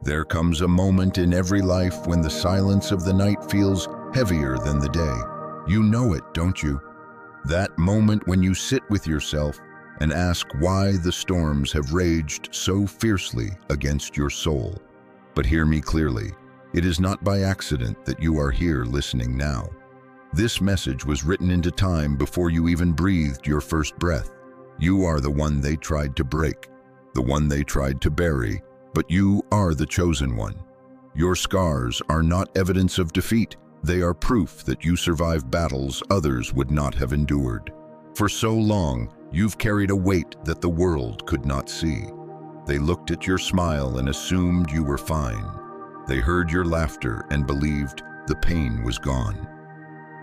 There comes a moment in every life when the silence of the night feels heavier than the day. You know it, don't you? That moment when you sit with yourself and ask why the storms have raged so fiercely against your soul. But hear me clearly, it is not by accident that you are here listening now. This message was written into time before you even breathed your first breath. You are the one they tried to break, the one they tried to bury, but you are the chosen one. Your scars are not evidence of defeat. They are proof that you survived battles others would not have endured. For so long, you've carried a weight that the world could not see. They looked at your smile and assumed you were fine. They heard your laughter and believed the pain was gone.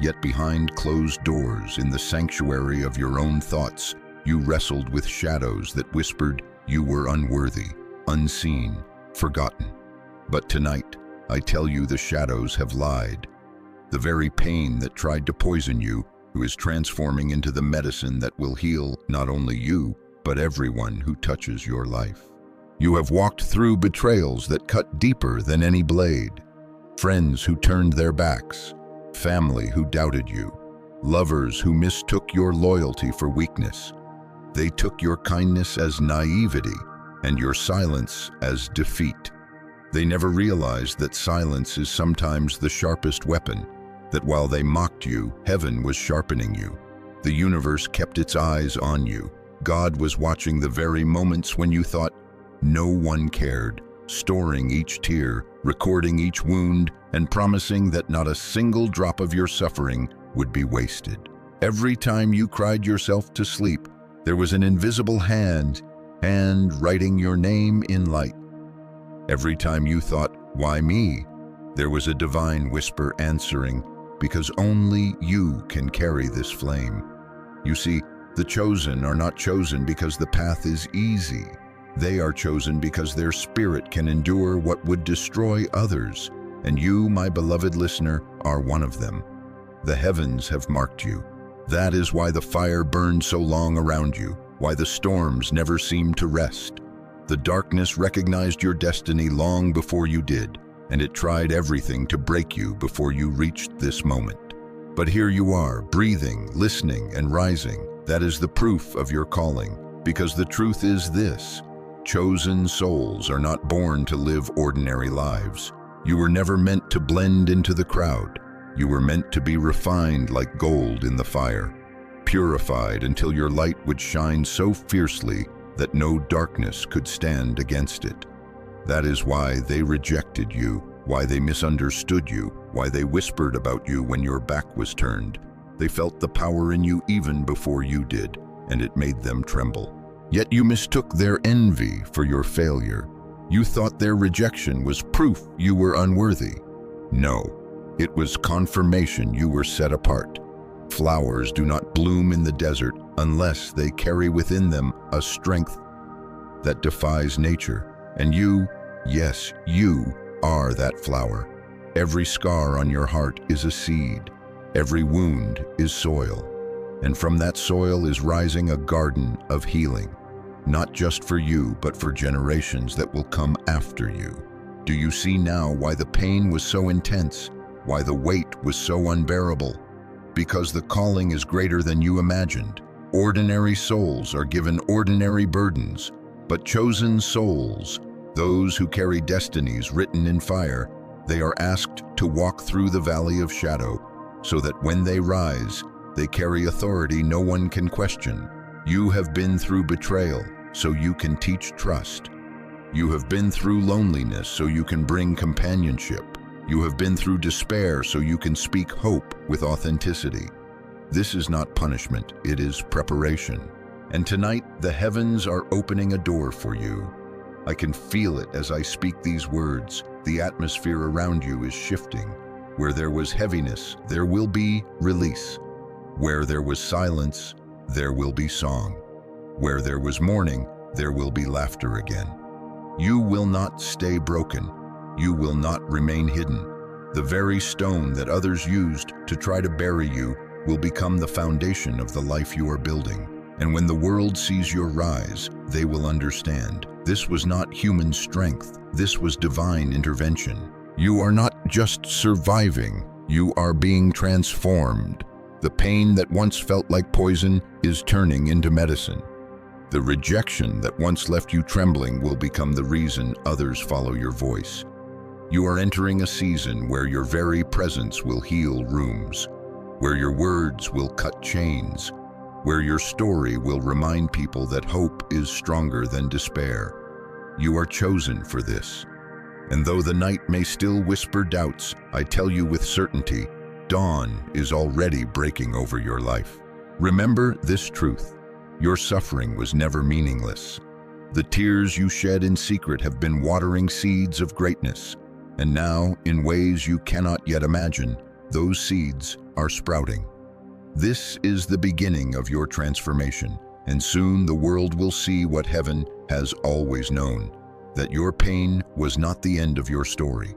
Yet behind closed doors, in the sanctuary of your own thoughts, you wrestled with shadows that whispered you were unworthy, unseen, forgotten. But tonight, I tell you the shadows have lied. The very pain that tried to poison you is transforming into the medicine that will heal not only you, but everyone who touches your life. You have walked through betrayals that cut deeper than any blade. Friends who turned their backs, family who doubted you, lovers who mistook your loyalty for weakness. They took your kindness as naivety and your silence as defeat. They never realized that silence is sometimes the sharpest weapon, that while they mocked you, heaven was sharpening you. The universe kept its eyes on you. God was watching the very moments when you thought no one cared, storing each tear, recording each wound, and promising that not a single drop of your suffering would be wasted. Every time you cried yourself to sleep, there was an invisible hand writing your name in light. Every time you thought, "Why me?" there was a divine whisper answering, "Because only you can carry this flame." You see, the chosen are not chosen because the path is easy. They are chosen because their spirit can endure what would destroy others. And you, my beloved listener, are one of them. The heavens have marked you. That is why the fire burned so long around you, why the storms never seemed to rest. The darkness recognized your destiny long before you did, and it tried everything to break you before you reached this moment. But here you are, breathing, listening, and rising. That is the proof of your calling, because the truth is this: chosen souls are not born to live ordinary lives. You were never meant to blend into the crowd. You were meant to be refined like gold in the fire, purified until your light would shine so fiercely that no darkness could stand against it. That is why they rejected you, why they misunderstood you, why they whispered about you when your back was turned. They felt the power in you even before you did, and it made them tremble. Yet you mistook their envy for your failure. You thought their rejection was proof you were unworthy. No, it was confirmation you were set apart. Flowers do not bloom in the desert unless they carry within them a strength that defies nature. And you, yes, you are that flower. Every scar on your heart is a seed. Every wound is soil. And from that soil is rising a garden of healing. Not just for you, but for generations that will come after you. Do you see now why the pain was so intense? Why the weight was so unbearable? Because the calling is greater than you imagined. Ordinary souls are given ordinary burdens, but chosen souls, those who carry destinies written in fire, they are asked to walk through the valley of shadow, so that when they rise, they carry authority no one can question. You have been through betrayal, so you can teach trust. You have been through loneliness, so you can bring companionship. You have been through despair, so you can speak hope with authenticity. This is not punishment, it is preparation. And tonight, the heavens are opening a door for you. I can feel it as I speak these words. The atmosphere around you is shifting. Where there was heaviness, there will be release. Where there was silence, there will be song. Where there was mourning, there will be laughter again. You will not stay broken. You will not remain hidden. The very stone that others used to try to bury you will become the foundation of the life you are building. And when the world sees your rise, they will understand. This was not human strength. This was divine intervention. You are not just surviving. You are being transformed. The pain that once felt like poison is turning into medicine. The rejection that once left you trembling will become the reason others follow your voice. You are entering a season where your very presence will heal wounds, where your words will cut chains, where your story will remind people that hope is stronger than despair. You are chosen for this. And though the night may still whisper doubts, I tell you with certainty, dawn is already breaking over your life. Remember this truth: your suffering was never meaningless. The tears you shed in secret have been watering seeds of greatness. And now, in ways you cannot yet imagine, those seeds are sprouting. This is the beginning of your transformation, and soon the world will see what heaven has always known, that your pain was not the end of your story.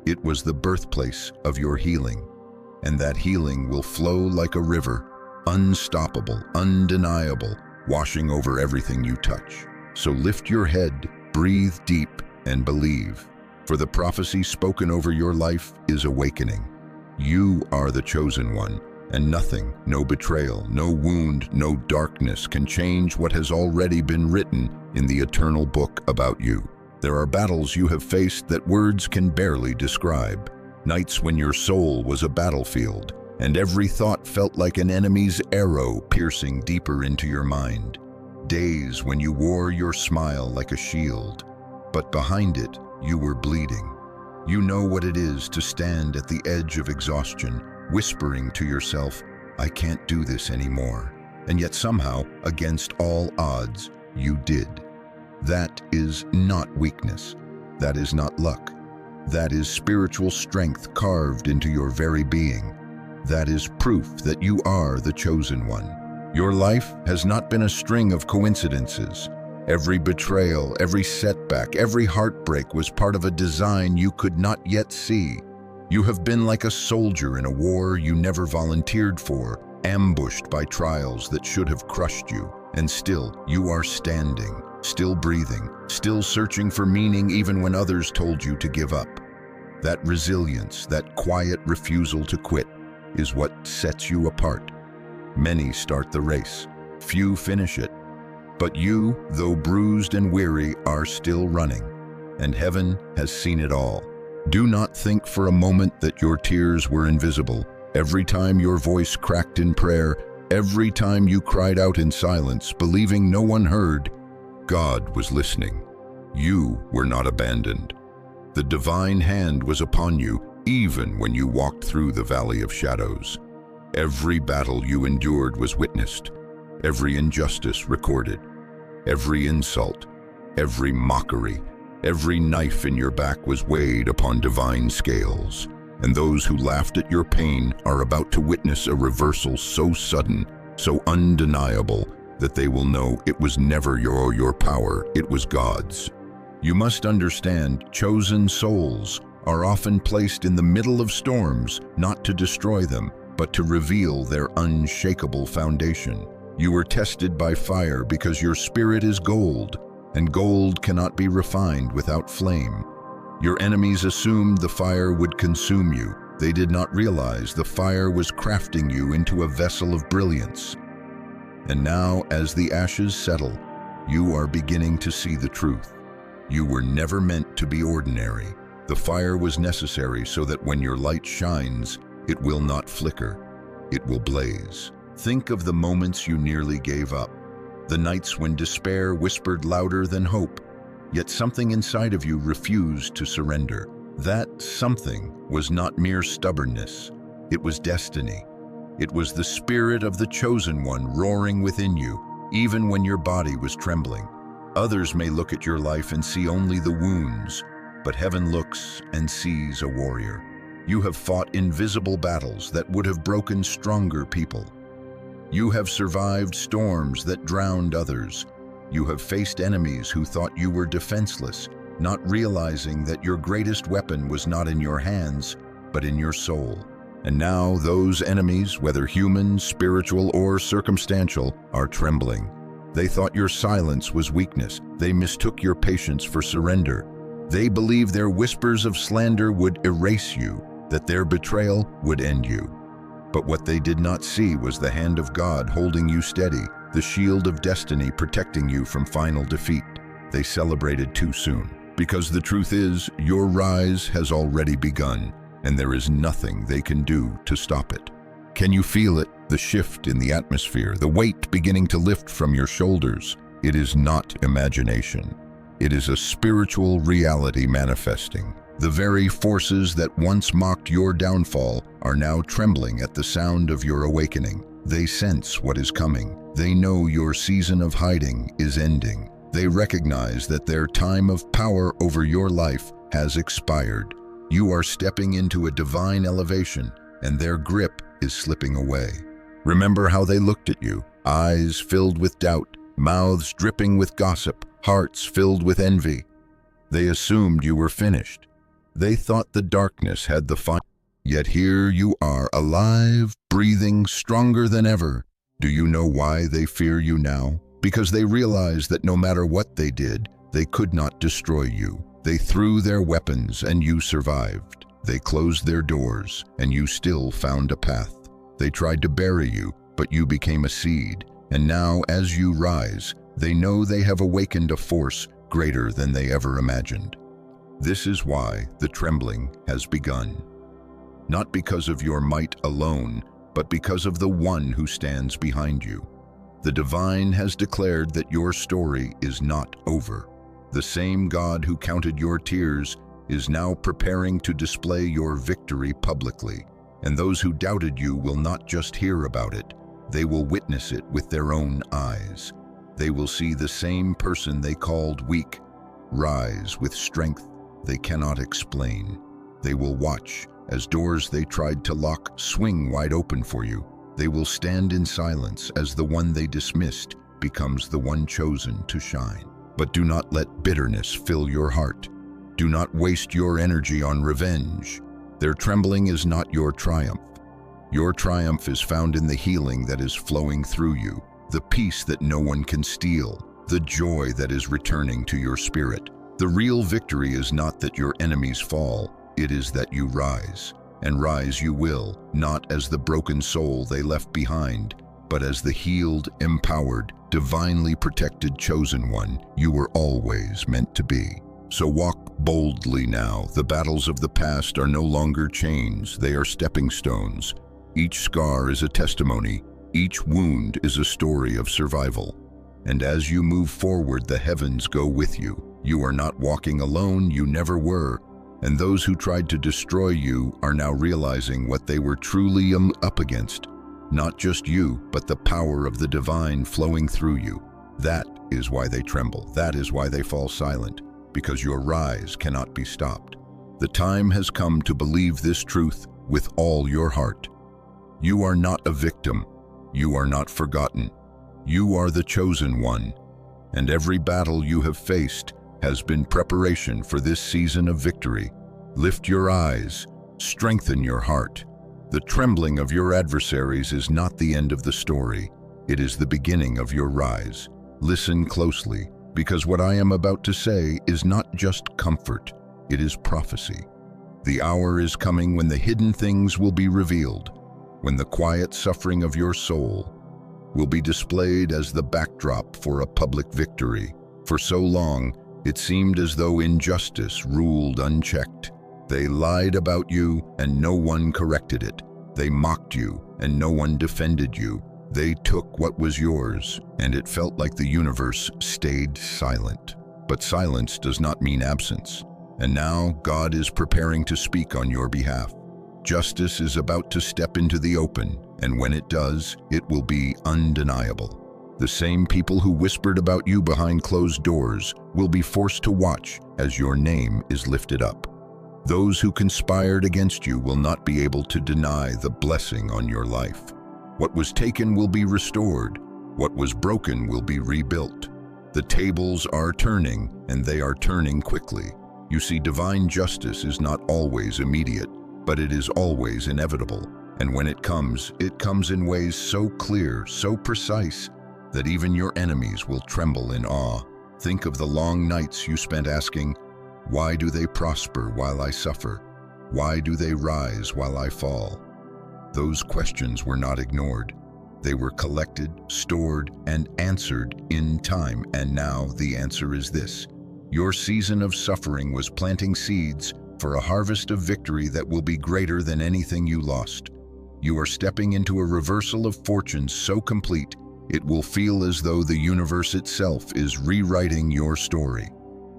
It was the birthplace of your healing, and that healing will flow like a river, unstoppable, undeniable, washing over everything you touch. So lift your head, breathe deep, and believe. For the prophecy spoken over your life is awakening. You are the chosen one, and nothing, no betrayal, no wound, no darkness can change what has already been written in the eternal book about you. There are battles you have faced that words can barely describe. Nights when your soul was a battlefield, and every thought felt like an enemy's arrow piercing deeper into your mind. Days when you wore your smile like a shield, but behind it, you were bleeding. You know what it is to stand at the edge of exhaustion, whispering to yourself, I can't do this anymore. And yet somehow, against all odds, you did. That is not weakness. That is not luck. That is spiritual strength carved into your very being. That is proof that you are the chosen one. Your life has not been a string of coincidences. Every betrayal, every setback, every heartbreak was part of a design you could not yet see. You have been like a soldier in a war you never volunteered for, ambushed by trials that should have crushed you. And still, you are standing, still breathing, still searching for meaning even when others told you to give up. That resilience, that quiet refusal to quit, is what sets you apart. Many start the race, few finish it. But you, though bruised and weary, are still running, and heaven has seen it all. Do not think for a moment that your tears were invisible. Every time your voice cracked in prayer, every time you cried out in silence, believing no one heard, God was listening. You were not abandoned. The divine hand was upon you, even when you walked through the valley of shadows. Every battle you endured was witnessed. Every injustice recorded, every insult, every mockery, every knife in your back was weighed upon divine scales. And those who laughed at your pain are about to witness a reversal so sudden, so undeniable, that they will know it was never your power, it was God's. You must understand, chosen souls are often placed in the middle of storms, not to destroy them, but to reveal their unshakable foundation. You were tested by fire because your spirit is gold, and gold cannot be refined without flame. Your enemies assumed the fire would consume you. They did not realize the fire was crafting you into a vessel of brilliance. And now, as the ashes settle, you are beginning to see the truth. You were never meant to be ordinary. The fire was necessary so that when your light shines, it will not flicker, it will blaze. Think of the moments you nearly gave up, the nights when despair whispered louder than hope, yet something inside of you refused to surrender. That something was not mere stubbornness, it was destiny. It was the spirit of the chosen one roaring within you, even when your body was trembling. Others may look at your life and see only the wounds, but heaven looks and sees a warrior. You have fought invisible battles that would have broken stronger people. You have survived storms that drowned others. You have faced enemies who thought you were defenseless, not realizing that your greatest weapon was not in your hands, but in your soul. And now those enemies, whether human, spiritual, or circumstantial, are trembling. They thought your silence was weakness. They mistook your patience for surrender. They believed their whispers of slander would erase you, that their betrayal would end you. But what they did not see was the hand of God holding you steady, the shield of destiny protecting you from final defeat. They celebrated too soon, because the truth is, your rise has already begun, and there is nothing they can do to stop it. Can you feel it? The shift in the atmosphere, the weight beginning to lift from your shoulders. It is not imagination. It is a spiritual reality manifesting. The very forces that once mocked your downfall are now trembling at the sound of your awakening. They sense what is coming. They know your season of hiding is ending. They recognize that their time of power over your life has expired. You are stepping into a divine elevation, and their grip is slipping away. Remember how they looked at you, eyes filled with doubt, mouths dripping with gossip, hearts filled with envy. They assumed you were finished. They thought the darkness had the final. Yet here you are, alive, breathing, stronger than ever. Do you know why they fear you now? Because they realize that no matter what they did, they could not destroy you. They threw their weapons and you survived. They closed their doors and you still found a path. They tried to bury you, but you became a seed. And now, as you rise, they know they have awakened a force greater than they ever imagined. This is why the trembling has begun. Not because of your might alone, but because of the one who stands behind you. The divine has declared that your story is not over. The same God who counted your tears is now preparing to display your victory publicly. And those who doubted you will not just hear about it, they will witness it with their own eyes. They will see the same person they called weak rise with strength they cannot explain. They will watch as doors they tried to lock swing wide open for you. They will stand in silence as the one they dismissed becomes the one chosen to shine. But do not let bitterness fill your heart. Do not waste your energy on revenge. Their trembling is not your triumph. Your triumph is found in the healing that is flowing through you, the peace that no one can steal, the joy that is returning to your spirit. The real victory is not that your enemies fall, it is that you rise. And rise you will, not as the broken soul they left behind, but as the healed, empowered, divinely protected chosen one you were always meant to be. So walk boldly now. The battles of the past are no longer chains, they are stepping stones. Each scar is a testimony, each wound is a story of survival. And as you move forward, the heavens go with you. You are not walking alone, you never were. And those who tried to destroy you are now realizing what they were truly up against. Not just you, but the power of the divine flowing through you. That is why they tremble. That is why they fall silent, because your rise cannot be stopped. The time has come to believe this truth with all your heart. You are not a victim. You are not forgotten. You are the chosen one. And every battle you have faced has been preparation for this season of victory. Lift your eyes, strengthen your heart. The trembling of your adversaries is not the end of the story. It is the beginning of your rise. Listen closely, because what I am about to say is not just comfort, it is prophecy. The hour is coming when the hidden things will be revealed, when the quiet suffering of your soul will be displayed as the backdrop for a public victory. For so long, it seemed as though injustice ruled unchecked. They lied about you and no one corrected it. They mocked you and no one defended you. They took what was yours, and it felt like the universe stayed silent. But silence does not mean absence. And now God is preparing to speak on your behalf. Justice is about to step into the open, and when it does, it will be undeniable. The same people who whispered about you behind closed doors will be forced to watch as your name is lifted up. Those who conspired against you will not be able to deny the blessing on your life. What was taken will be restored. What was broken will be rebuilt. The tables are turning, and they are turning quickly. You see, divine justice is not always immediate. but it is always inevitable. And when it comes in ways so clear, so precise, that even your enemies will tremble in awe. Think of the long nights you spent asking, why do they prosper while I suffer? Why do they rise while I fall? Those questions were not ignored. They were collected, stored, and answered in time. And now the answer is this. Your season of suffering was planting seeds for a harvest of victory that will be greater than anything you lost. You are stepping into a reversal of fortunes so complete, it will feel as though the universe itself is rewriting your story.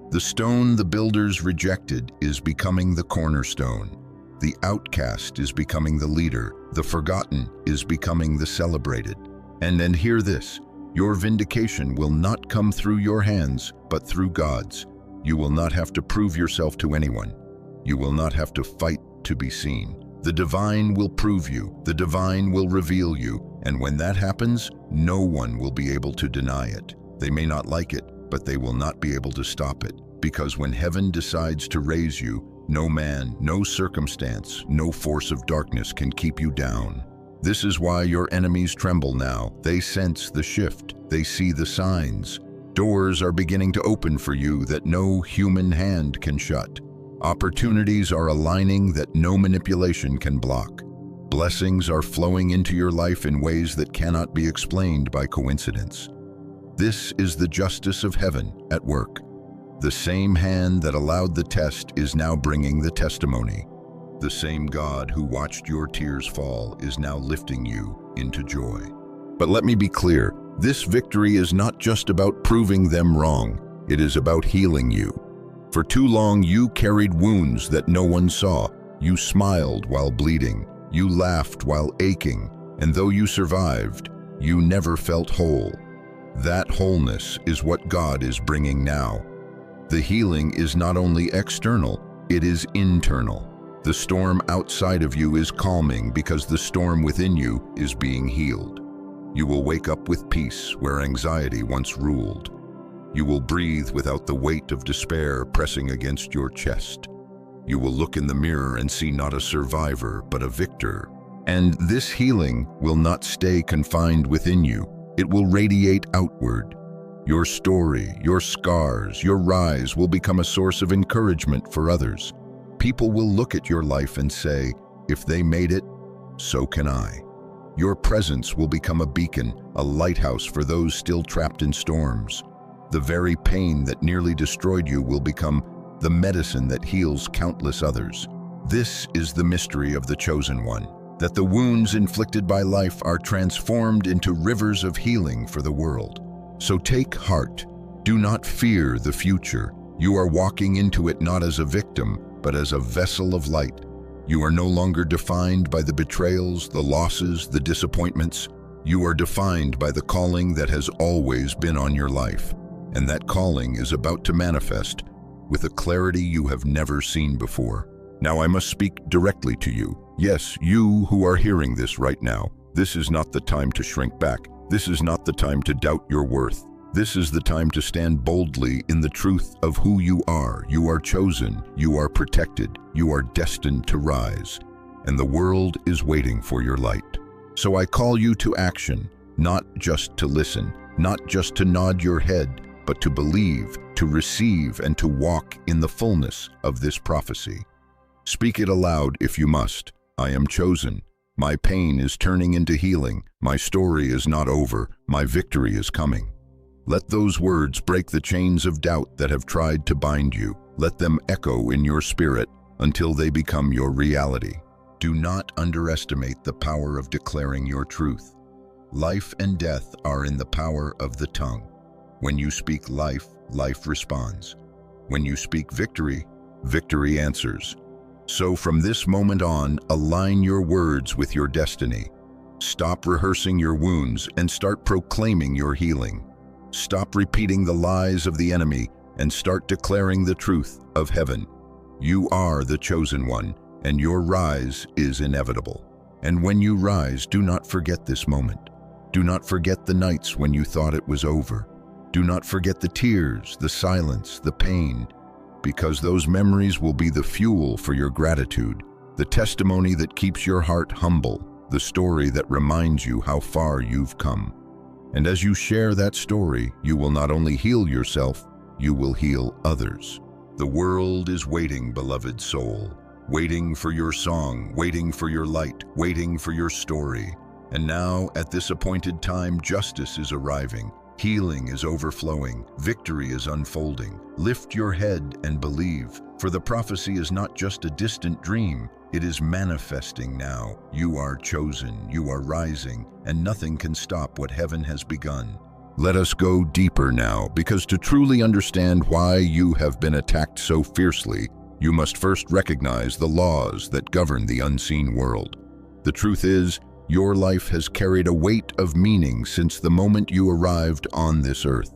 The stone the builders rejected is becoming the cornerstone. The outcast is becoming the leader. The forgotten is becoming the celebrated. And hear this, your vindication will not come through your hands, but through God's. You will not have to prove yourself to anyone. You will not have to fight to be seen. The divine will prove you. The divine will reveal you. And when that happens, no one will be able to deny it. They may not like it, but they will not be able to stop it. Because when heaven decides to raise you, no man, no circumstance, no force of darkness can keep you down. This is why your enemies tremble now. They sense the shift. They see the signs. Doors are beginning to open for you that no human hand can shut. Opportunities are aligning that no manipulation can block. Blessings are flowing into your life in ways that cannot be explained by coincidence. This is the justice of heaven at work. The same hand that allowed the test is now bringing the testimony. The same God who watched your tears fall is now lifting you into joy. But let me be clear, this victory is not just about proving them wrong, it is about healing you. For too long you carried wounds that no one saw. You smiled while bleeding, you laughed while aching, and though you survived, you never felt whole. That wholeness is what God is bringing now. The healing is not only external, it is internal. The storm outside of you is calming because the storm within you is being healed. You will wake up with peace where anxiety once ruled. You will breathe without the weight of despair pressing against your chest. You will look in the mirror and see not a survivor, but a victor. And this healing will not stay confined within you. It will radiate outward. Your story, your scars, your rise will become a source of encouragement for others. People will look at your life and say, if they made it, so can I. Your presence will become a beacon, a lighthouse for those still trapped in storms. The very pain that nearly destroyed you will become the medicine that heals countless others. This is the mystery of the chosen one, that the wounds inflicted by life are transformed into rivers of healing for the world. So take heart. Do not fear the future. You are walking into it not as a victim, but as a vessel of light. You are no longer defined by the betrayals, the losses, the disappointments. You are defined by the calling that has always been on your life. And that calling is about to manifest with a clarity you have never seen before. Now I must speak directly to you. Yes, you who are hearing this right now. This is not the time to shrink back. This is not the time to doubt your worth. This is the time to stand boldly in the truth of who you are. You are chosen, you are protected, you are destined to rise, and the world is waiting for your light. So I call you to action, not just to listen, not just to nod your head, but to believe, to receive, and to walk in the fullness of this prophecy. Speak it aloud if you must. I am chosen. My pain is turning into healing. My story is not over. My victory is coming. Let those words break the chains of doubt that have tried to bind you. Let them echo in your spirit until they become your reality. Do not underestimate the power of declaring your truth. Life and death are in the power of the tongue. When you speak life, life responds. When you speak victory, victory answers. So from this moment on, align your words with your destiny. Stop rehearsing your wounds and start proclaiming your healing. Stop repeating the lies of the enemy and start declaring the truth of heaven. You are the chosen one, and your rise is inevitable. And when you rise, do not forget this moment. Do not forget the nights when you thought it was over. Do not forget the tears, the silence, the pain, because those memories will be the fuel for your gratitude. the testimony that keeps your heart humble, the story that reminds you how far you've come. And as you share that story, you will not only heal yourself, you will heal others. The world is waiting, beloved soul, waiting for your song, waiting for your light, waiting for your story. And now, at this appointed time, justice is arriving, healing is overflowing, victory is unfolding. Lift your head and believe, for the prophecy is not just a distant dream, it is manifesting now. You are chosen, you are rising, and nothing can stop what heaven has begun. Let us go deeper now, because to truly understand why you have been attacked so fiercely, you must first recognize the laws that govern the unseen world. The truth is, your life has carried a weight of meaning since the moment you arrived on this earth.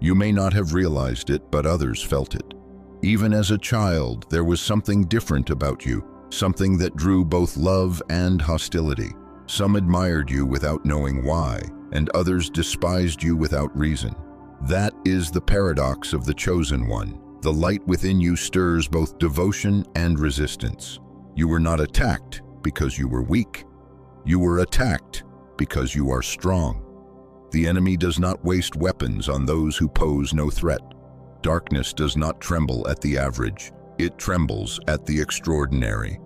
You may not have realized it, but others felt it. Even as a child, there was something different about you, something that drew both love and hostility. Some admired you without knowing why, and others despised you without reason. That is the paradox of the chosen one. The light within you stirs both devotion and resistance. You were not attacked because you were weak. You were attacked because you are strong. The enemy does not waste weapons on those who pose no threat. Darkness does not tremble at the average, it trembles at the extraordinary.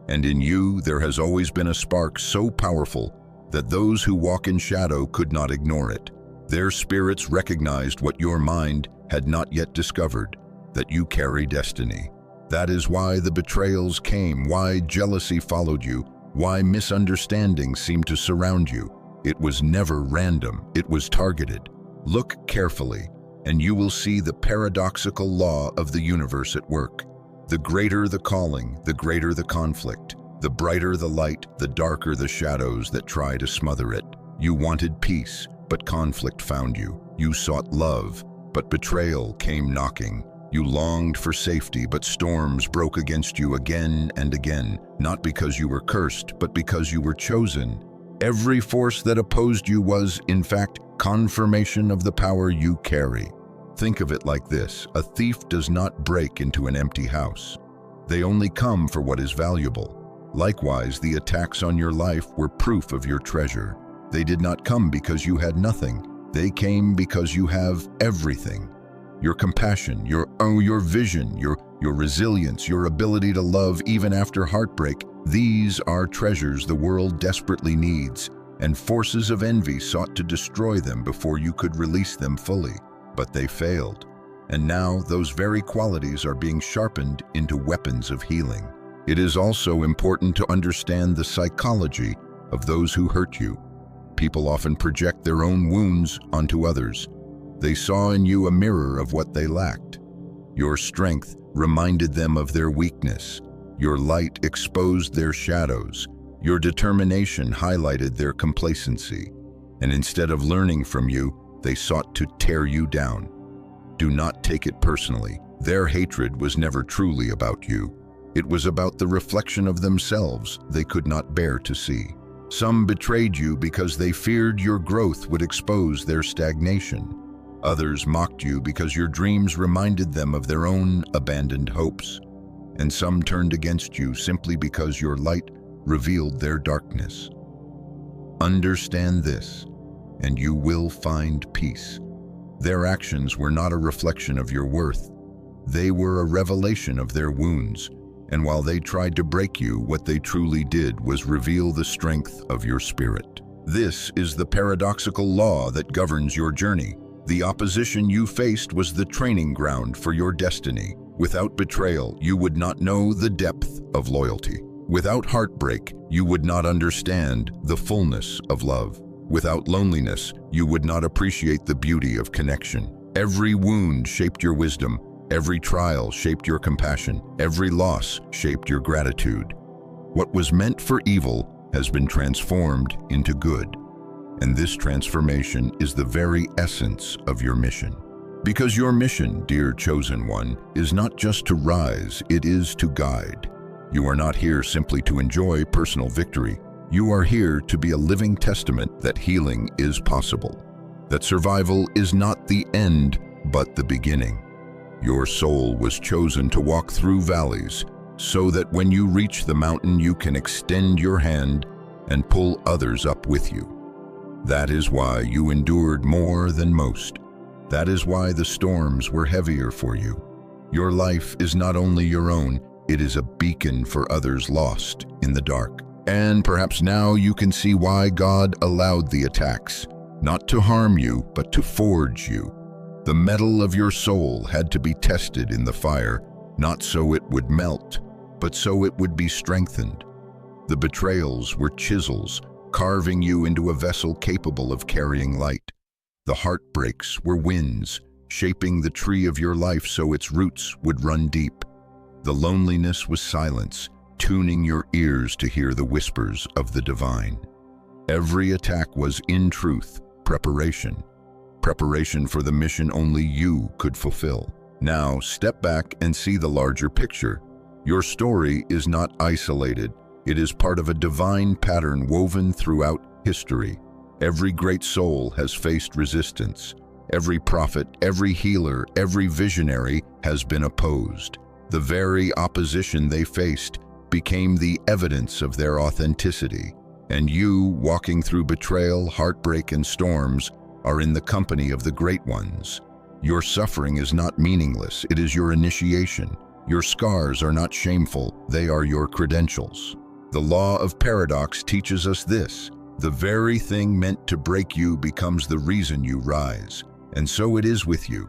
And in you there has always been a spark so powerful that those who walk in shadow could not ignore it. Their spirits recognized what your mind had not yet discovered, that you carry destiny. That is why the betrayals came, why jealousy followed you, why misunderstandings seemed to surround you. It was never random, it was targeted. Look carefully, and you will see the paradoxical law of the universe at work. The greater the calling, the greater the conflict. The brighter the light, the darker the shadows that try to smother it. You wanted peace, but conflict found you. You sought love, but betrayal came knocking. You longed for safety, but storms broke against you again and again, not because you were cursed, but because you were chosen. Every force that opposed you was, in fact, confirmation of the power you carry. Think of it like this: a thief does not break into an empty house. They only come for what is valuable. Likewise, the attacks on your life were proof of your treasure. They did not come because you had nothing. They came because you have everything. Your compassion, your vision, your resilience, your ability to love even after heartbreak, these are treasures the world desperately needs, and forces of envy sought to destroy them before you could release them fully. But they failed, and now those very qualities are being sharpened into weapons of healing. It is also important to understand the psychology of those who hurt you. People often project their own wounds onto others. They saw in you a mirror of what they lacked. Your strength reminded them of their weakness. Your light exposed their shadows. Your determination highlighted their complacency. And instead of learning from you, they sought to tear you down. Do not take it personally. Their hatred was never truly about you. It was about the reflection of themselves they could not bear to see. Some betrayed you because they feared your growth would expose their stagnation. Others mocked you because your dreams reminded them of their own abandoned hopes. And some turned against you simply because your light revealed their darkness. Understand this, and you will find peace. Their actions were not a reflection of your worth. They were a revelation of their wounds. And while they tried to break you, what they truly did was reveal the strength of your spirit. This is the paradoxical law that governs your journey. The opposition you faced was the training ground for your destiny. Without betrayal, you would not know the depth of loyalty. Without heartbreak, you would not understand the fullness of love. Without loneliness, you would not appreciate the beauty of connection. Every wound shaped your wisdom. Every trial shaped your compassion. Every loss shaped your gratitude. What was meant for evil has been transformed into good. And this transformation is the very essence of your mission. Because your mission, dear chosen one, is not just to rise, it is to guide. You are not here simply to enjoy personal victory. You are here to be a living testament that healing is possible, that survival is not the end, but the beginning. Your soul was chosen to walk through valleys, so that when you reach the mountain you can extend your hand and pull others up with you. That is why you endured more than most. That is why the storms were heavier for you. Your life is not only your own, it is a beacon for others lost in the dark. And perhaps now you can see why God allowed the attacks, not to harm you, but to forge you. The metal of your soul had to be tested in the fire, not so it would melt, but so it would be strengthened. The betrayals were chisels, carving you into a vessel capable of carrying light. The heartbreaks were winds, shaping the tree of your life so its roots would run deep. The loneliness was silence, tuning your ears to hear the whispers of the divine. Every attack was, in truth, preparation for the mission only you could fulfill. Now, step back and see the larger picture. Your story is not isolated. It is part of a divine pattern woven throughout history. Every great soul has faced resistance. Every prophet, every healer, every visionary has been opposed. The very opposition they faced became the evidence of their authenticity. And you, walking through betrayal, heartbreak, and storms, are in the company of the great ones. Your suffering is not meaningless, it is your initiation. Your scars are not shameful, they are your credentials. The law of paradox teaches us this: the very thing meant to break you becomes the reason you rise. And so it is with you.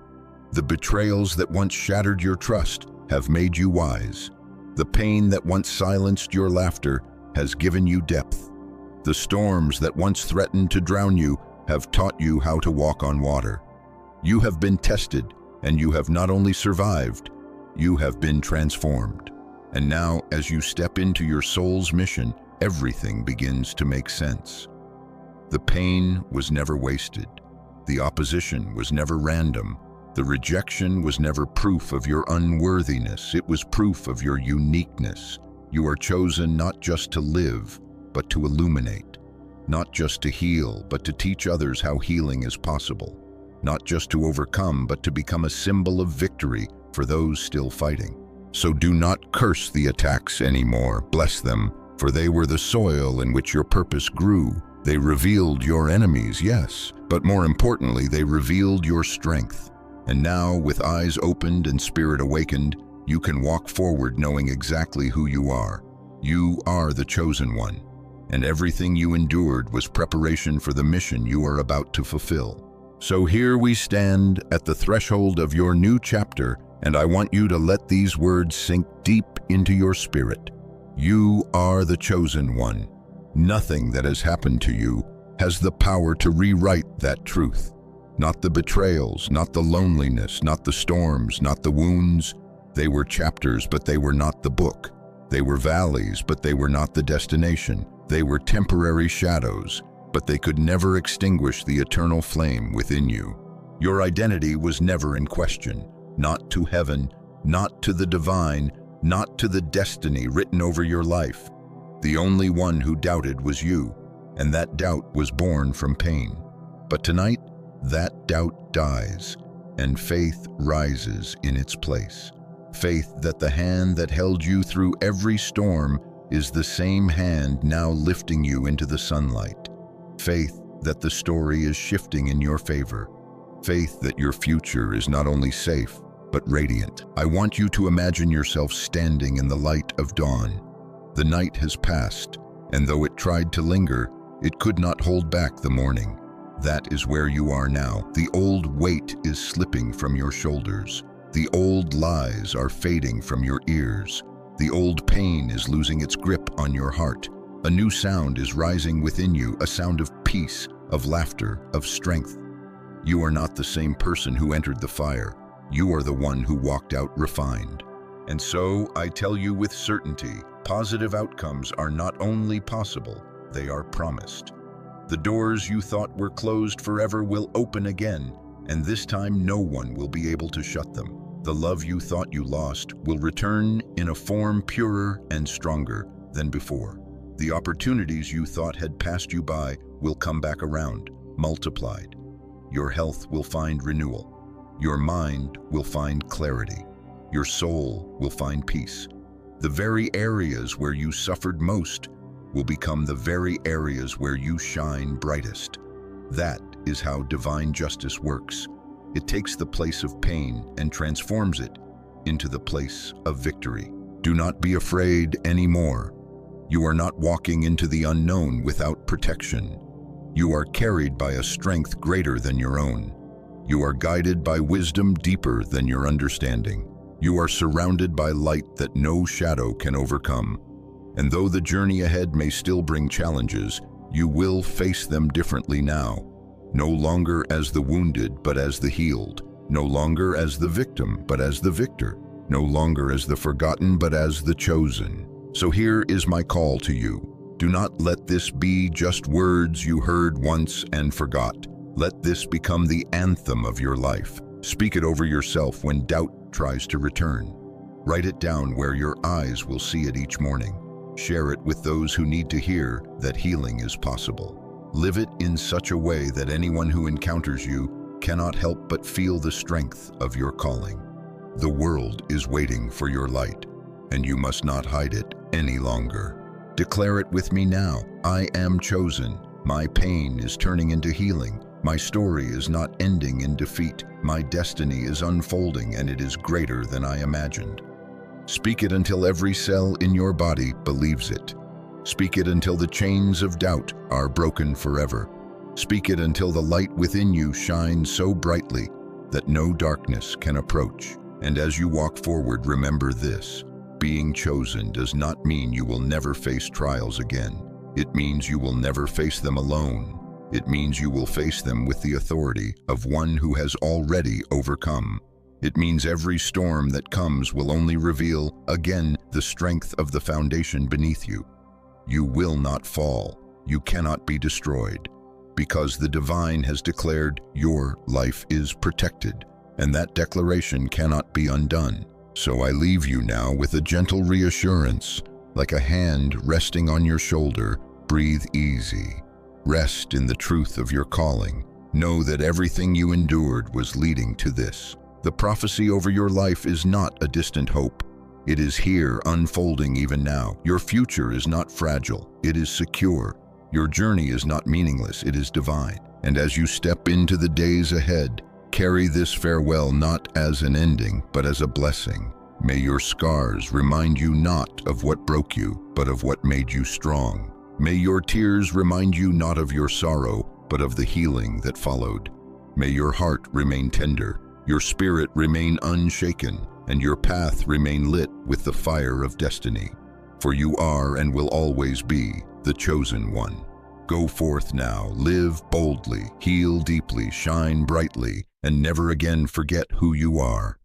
The betrayals that once shattered your trust have made you wise. The pain that once silenced your laughter has given you depth. The storms that once threatened to drown you have taught you how to walk on water. You have been tested, and you have not only survived, you have been transformed. And now, as you step into your soul's mission, everything begins to make sense. The pain was never wasted. The opposition was never random. The rejection was never proof of your unworthiness. It was proof of your uniqueness. You are chosen not just to live, but to illuminate. Not just to heal, but to teach others how healing is possible. Not just to overcome, but to become a symbol of victory for those still fighting. So do not curse the attacks anymore. Bless them, for they were the soil in which your purpose grew. They revealed your enemies, yes, but more importantly, they revealed your strength. And now, with eyes opened and spirit awakened, you can walk forward knowing exactly who you are. You are the chosen one, and everything you endured was preparation for the mission you are about to fulfill. So here we stand at the threshold of your new chapter, and I want you to let these words sink deep into your spirit. You are the chosen one. Nothing that has happened to you has the power to rewrite that truth. Not the betrayals, not the loneliness, not the storms, not the wounds. They were chapters, but they were not the book. They were valleys, but they were not the destination. They were temporary shadows, but they could never extinguish the eternal flame within you. Your identity was never in question, not to heaven, not to the divine, not to the destiny written over your life. The only one who doubted was you, and that doubt was born from pain. But tonight, that doubt dies, and faith rises in its place. Faith that the hand that held you through every storm is the same hand now lifting you into the sunlight. Faith that the story is shifting in your favor. Faith that your future is not only safe, but radiant. I want you to imagine yourself standing in the light of dawn. The night has passed, and though it tried to linger, it could not hold back the morning. That is where you are now. The old weight is slipping from your shoulders. The old lies are fading from your ears. The old pain is losing its grip on your heart. A new sound is rising within you, a sound of peace, of laughter, of strength. You are not the same person who entered the fire. You are the one who walked out refined. And so, I tell you with certainty, positive outcomes are not only possible, they are promised. The doors you thought were closed forever will open again, and this time no one will be able to shut them. The love you thought you lost will return in a form purer and stronger than before. The opportunities you thought had passed you by will come back around, multiplied. Your health will find renewal. Your mind will find clarity. Your soul will find peace. The very areas where you suffered most will become the very areas where you shine brightest. That is how divine justice works. It takes the place of pain and transforms it into the place of victory. Do not be afraid anymore. You are not walking into the unknown without protection. You are carried by a strength greater than your own. You are guided by wisdom deeper than your understanding. You are surrounded by light that no shadow can overcome. And though the journey ahead may still bring challenges, you will face them differently now. No longer as the wounded, but as the healed. No longer as the victim, but as the victor. No longer as the forgotten, but as the chosen. So here is my call to you. Do not let this be just words you heard once and forgot. Let this become the anthem of your life. Speak it over yourself when doubt tries to return. Write it down where your eyes will see it each morning. Share it with those who need to hear that healing is possible. Live it in such a way that anyone who encounters you cannot help but feel the strength of your calling. The world is waiting for your light, and you must not hide it any longer. Declare it with me now. I am chosen. My pain is turning into healing. My story is not ending in defeat. My destiny is unfolding, and it is greater than I imagined. Speak it until every cell in your body believes it. Speak it until the chains of doubt are broken forever. Speak it until the light within you shines so brightly that no darkness can approach. And as you walk forward, remember this. Being chosen does not mean you will never face trials again. It means you will never face them alone. It means you will face them with the authority of one who has already overcome. It means every storm that comes will only reveal, again, the strength of the foundation beneath you. You will not fall. You cannot be destroyed, because the divine has declared your life is protected, and that declaration cannot be undone. So I leave you now with a gentle reassurance, like a hand resting on your shoulder. Breathe easy. Rest in the truth of your calling. Know that everything you endured was leading to this. The prophecy over your life is not a distant hope. It is here, unfolding even now. Your future is not fragile. It is secure. Your journey is not meaningless. It is divine. And as you step into the days ahead, carry this farewell not as an ending, but as a blessing. May your scars remind you not of what broke you, but of what made you strong. May your tears remind you not of your sorrow, but of the healing that followed. May your heart remain tender, your spirit remain unshaken, and your path remain lit with the fire of destiny. For you are and will always be the chosen one. Go forth now, live boldly, heal deeply, shine brightly, and never again forget who you are.